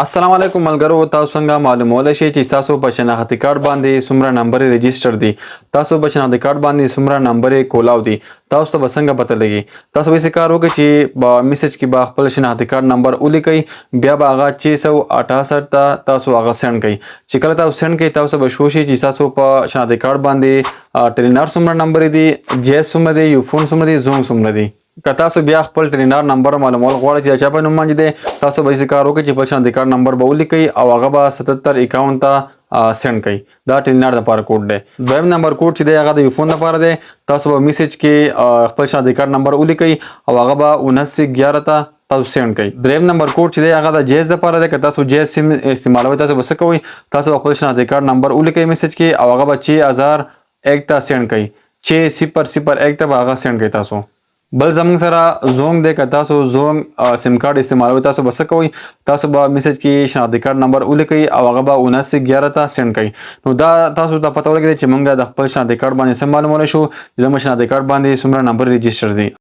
السلام علیکم ملګرو، تاسو څنګه معلومولی شئ چې ستاسو په شناختی کارت باندې څومره نمبر رجسټر دي؟ تاسو په شناختی کارت باندې څومره نمبر کولاو دي؟ تاسو ته به څنګه پته لګي؟ تاسو به داسې کار وکړئ چې په میسج کې به خپل شناختی کارت نمبر ولیکئ، بیا به هغه 668 ته تاسو هغه سینډ کړئ. چې کله تاسو سینډ کړئ تاسو به شو شي چې تاسو په شناختی کارت باندې ټیلینار څومره نمبر دي، جیس څومره دي، یوفون څومره دي، زونګ څومره دي. که تاسو بیا خپل ټیلینار نمبر معلومول غواړئ چې د چا په نوم باندې دی، تاسو به داسې کار وکړئ چې خپل شناختی کارت نمبر به ولیکئ او هغه به 7751 ته سینډ کړئ. دا ټیلینار دپاره کوډ دی. دویم نمبر کوډ چې دی هغه د یوفون دپاره دی. تاسو به میسج کې خپل شناختی کارت نمبر ولیکئ او هغه به 7911 ته تاسو سینډ کړئ. دریم نمبر کوډ چې دی هغه د جیس دپاره دی. که تاسو جیس سیم استعمالوئ تاسو به څه کوئ؟ تاسو به خپل شناختی کارت نمبر ولیکئ میسج کې او هغه به 6001 ته سینډ کړئ. 6001 ته به هغه سینډ کړئ. تاسو بل زموږ سره زونګ دی. که تاسو زونګ سیم کارت استعمالوئ تاسو به څه کوئ؟ تاسو به میسج کې شناختی کارت نمبر ولیکئ او هغه به 7911 ته سینډ کړئ. نو دا تاسو ته پته ولګېده چې موږ د خپل شناختی کارت باندې څه معلومولی شو چې زموږ شناختی کارت باندې څومره نمبر رجسټر دي.